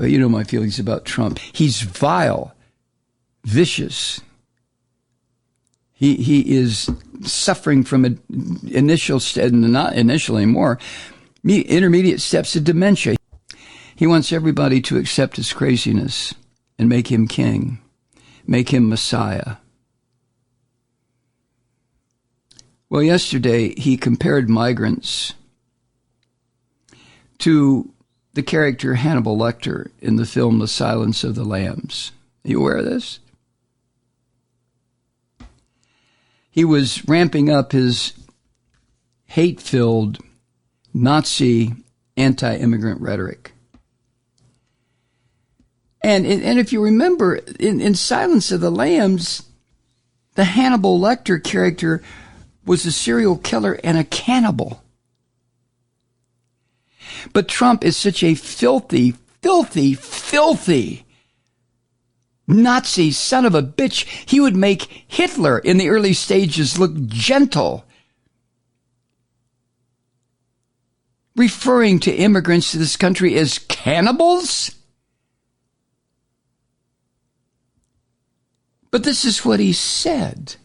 Well, you know my feelings about Trump. He's vile, vicious. He is suffering from an not initial anymore, intermediate steps of dementia. He wants everybody to accept his craziness and make him king, make him Messiah. Well, yesterday he compared migrants to the character Hannibal Lecter in the film The Silence of the Lambs. Are you aware of this? He was ramping up his hate-filled Nazi anti-immigrant rhetoric. And if you remember, in Silence of the Lambs, the Hannibal Lecter character was a serial killer and a cannibal. But Trump is such a filthy, filthy, filthy Nazi son of a bitch. He would make Hitler in the early stages look gentle, referring to immigrants to this country as cannibals. But this is what he said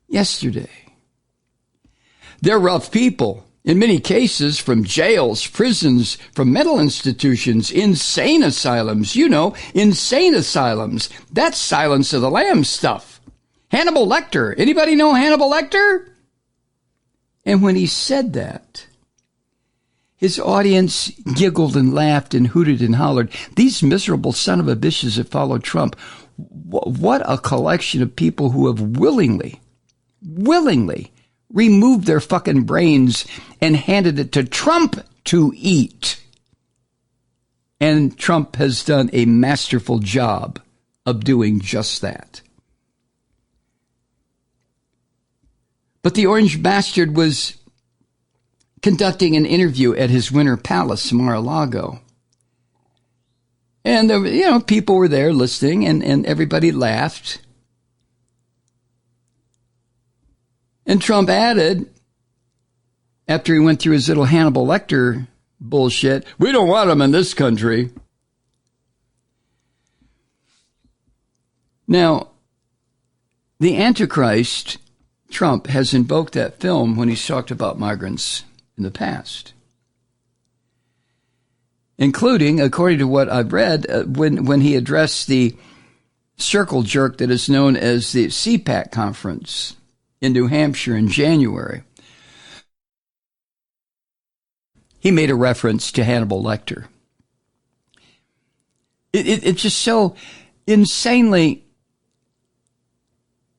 yesterday. They're rough people. In many cases, from jails, prisons, from mental institutions, insane asylums. You know, insane asylums. That's Silence of the Lambs stuff. Hannibal Lecter. Anybody know Hannibal Lecter? And when he said that, his audience giggled and laughed and hooted and hollered. These miserable son of a bitches that followed Trump. What a collection of people who have willingly removed their fucking brains and handed it to Trump to eat. And Trump has done a masterful job of doing just that. But the orange bastard was conducting an interview at his winter palace, Mar-a-Lago. And there, people were there listening, and everybody laughed. And Trump added, after he went through his little Hannibal Lecter bullshit, we don't want him in this country. Now, the Antichrist, Trump, has invoked that film when he's talked about migrants in the past. Including, according to what I've read, when he addressed the circle jerk that is known as the CPAC conference in New Hampshire in January. He made a reference to Hannibal Lecter. It's just so insanely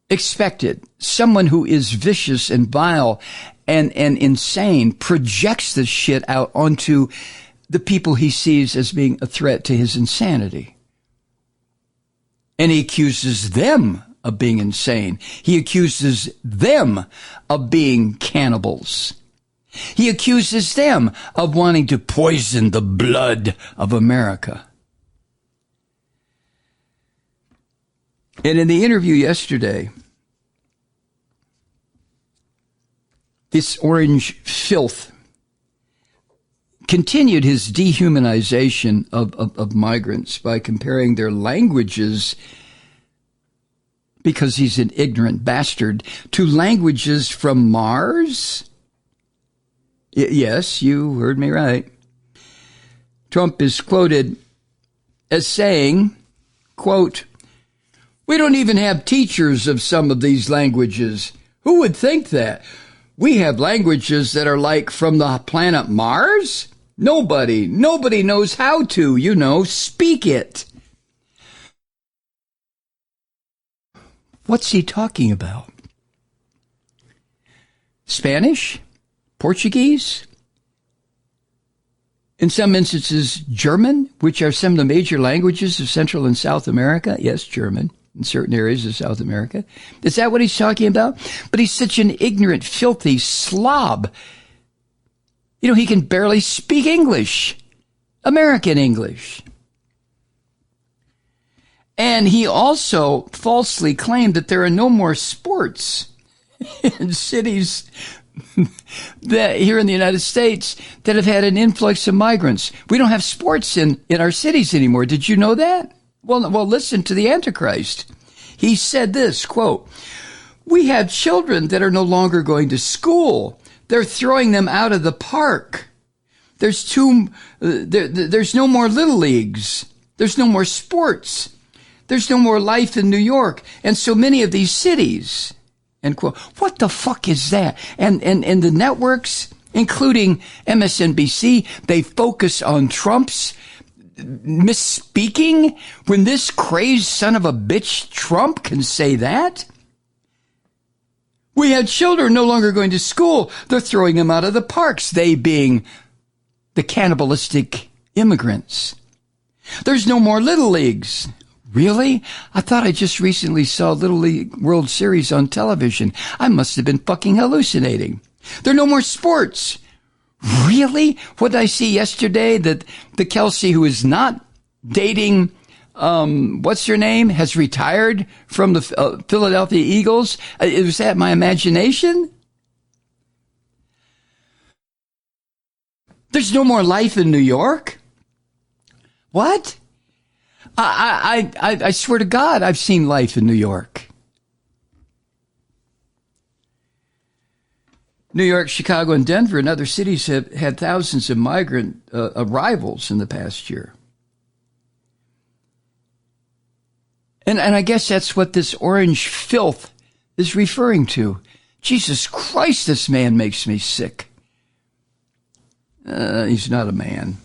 expected. Someone who is vicious and vile and insane projects this shit out onto the people he sees as being a threat to his insanity. And he accuses them of being insane. He accuses them of being cannibals. He accuses them of wanting to poison the blood of America. And in the interview yesterday, this orange filth continued his dehumanization of migrants by comparing their languages, because he's an ignorant bastard, to languages from Mars. Yes, you heard me right. Trump is quoted as saying, quote, we don't even have teachers of some of these languages. Who would think that? We have languages that are like from the planet Mars? Nobody knows how to, speak it. What's he talking about? Spanish? Portuguese? In some instances, German, which are some of the major languages of Central and South America. Yes, German in certain areas of South America. Is that what he's talking about? But he's such an ignorant, filthy slob. He can barely speak English, American English. And he also falsely claimed that there are no more sports in cities that here in the United States that have had an influx of migrants. We don't have sports in our cities anymore. Did you know that? Well, listen to the Antichrist. He said this, quote, "We have children that are no longer going to school. They're throwing them out of the park. There's no more little leagues. There's no more sports. There's no more life in New York and so many of these cities." End quote. What the fuck is that? And the networks, including MSNBC, they focus on Trump's misspeaking when this crazed son of a bitch Trump can say that? We had children no longer going to school. They're throwing them out of the parks, they being the cannibalistic immigrants. There's no more little leagues. Really? I thought I just recently saw Little League World Series on television. I must have been fucking hallucinating. There are no more sports. Really? What did I see yesterday? That the Kelsey who is not dating, what's her name, has retired from the Philadelphia Eagles? Was that my imagination? There's no more life in New York? What? I swear to God, I've seen life in New York. New York, Chicago, and Denver and other cities have had thousands of migrant arrivals in the past year. And I guess that's what this orange filth is referring to. Jesus Christ, this man makes me sick. He's not a man.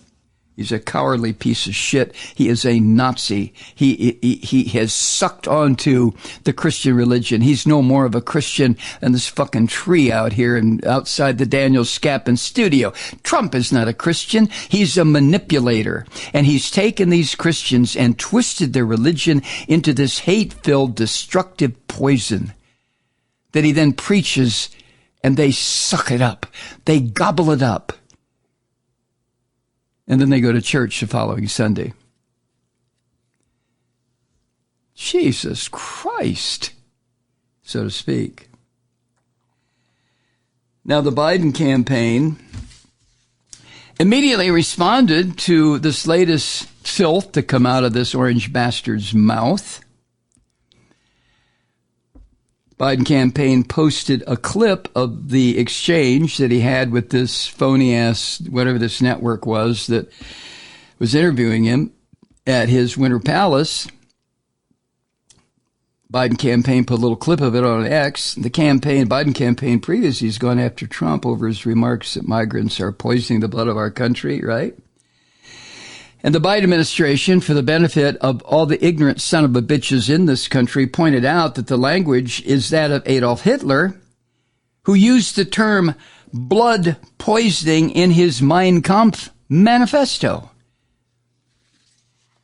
He's a cowardly piece of shit. He is a Nazi. He has sucked onto the Christian religion. He's no more of a Christian than this fucking tree out here and outside the Daniel Scapin studio. Trump is not a Christian. He's a manipulator. And he's taken these Christians and twisted their religion into this hate-filled, destructive poison that he then preaches, and they suck it up. They gobble it up. And then they go to church the following Sunday. Jesus Christ, so to speak. Now, the Biden campaign immediately responded to this latest filth to come out of this orange bastard's mouth. Biden campaign posted a clip of the exchange that he had with this phony-ass, whatever this network was that was interviewing him at his Winter Palace. Biden campaign put a little clip of it on X. The Biden campaign previously has gone after Trump over his remarks that migrants are poisoning the blood of our country, right? And the Biden administration, for the benefit of all the ignorant son of a bitches in this country, pointed out that the language is that of Adolf Hitler, who used the term blood poisoning in his Mein Kampf manifesto.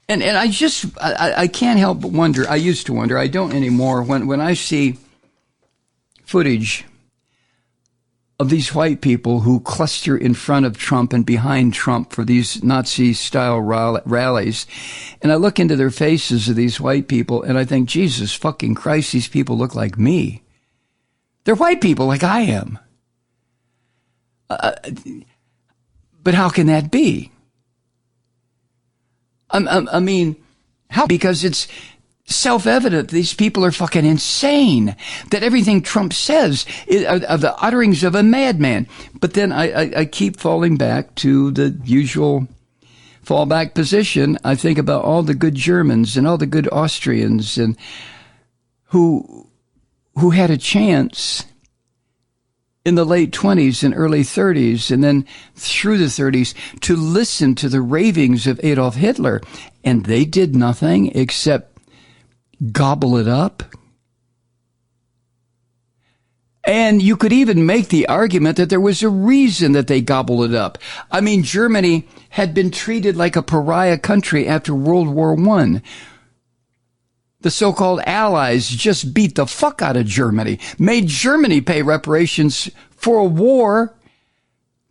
And I can't help but wonder, I used to wonder, I don't anymore, when I see footage of these white people who cluster in front of Trump and behind Trump for these Nazi-style rallies. And I look into their faces of these white people, and I think, Jesus fucking Christ, these people look like me. They're white people like I am. But how can that be? I mean, how? Because it's self-evident these people are fucking insane, that everything Trump says are the utterings of a madman. But then I keep falling back to the usual fallback position. I think about all the good Germans and all the good Austrians and who had a chance in the late 20s and early 30s and then through the 30s to listen to the ravings of Adolf Hitler, and they did nothing except gobble it up. And you could even make the argument that there was a reason that they gobbled it up. I mean, Germany had been treated like a pariah country after World War I. The so-called Allies just beat the fuck out of Germany, made Germany pay reparations for a war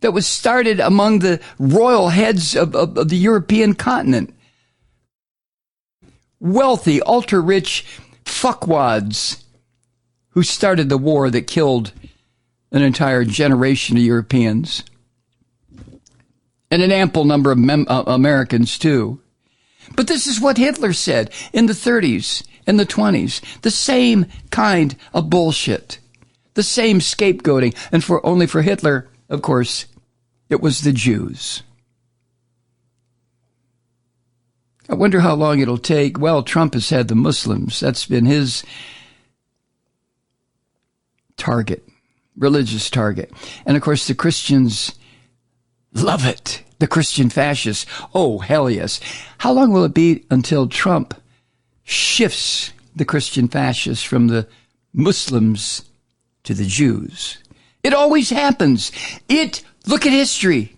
that was started among the royal heads of the European continent. Wealthy, ultra-rich fuckwads who started the war that killed an entire generation of Europeans, and an ample number of Americans too. But this is what Hitler said in the 30s and the 20s. The same kind of bullshit. The same scapegoating. And only for Hitler, of course, it was the Jews. I wonder how long it'll take. Well, Trump has had the Muslims. That's been his target, religious target. And of course, the Christians love it. The Christian fascists. Oh, hell yes. How long will it be until Trump shifts the Christian fascists from the Muslims to the Jews? It always happens. Look at history.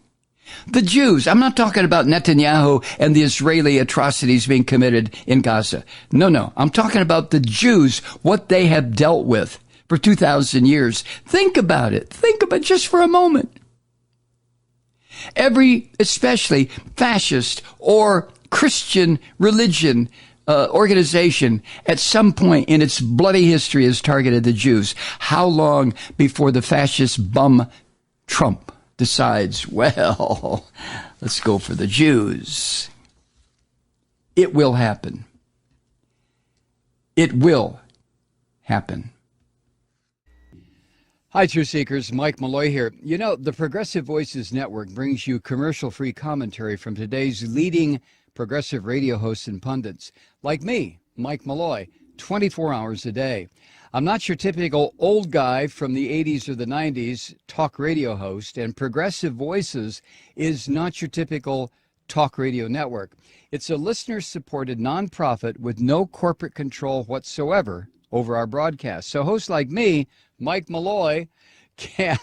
The Jews, I'm not talking about Netanyahu and the Israeli atrocities being committed in Gaza. No. I'm talking about the Jews, what they have dealt with for 2,000 years. Think about it. Think about it just for a moment. Especially fascist or Christian religion organization at some point in its bloody history has targeted the Jews. How long before the fascist bum Trump decides, well, let's go for the Jews? It will happen. It will happen. Hi, Truth Seekers. Mike Malloy here. You know, the Progressive Voices Network brings you commercial-free commentary from today's leading progressive radio hosts and pundits, like me, Mike Malloy, 24 hours a day. I'm not your typical old guy from the 80s or the 90s talk radio host, and Progressive Voices is not your typical talk radio network. It's a listener-supported nonprofit with no corporate control whatsoever over our broadcast. So hosts like me, Mike Malloy,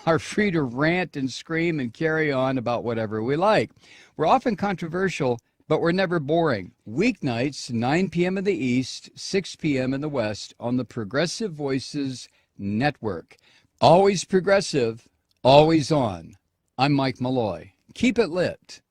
are free to rant and scream and carry on about whatever we like. We're often controversial, but we're never boring. Weeknights, 9 p.m. in the East, 6 p.m. in the West on the Progressive Voices Network. Always progressive, always on. I'm Mike Malloy. Keep it lit.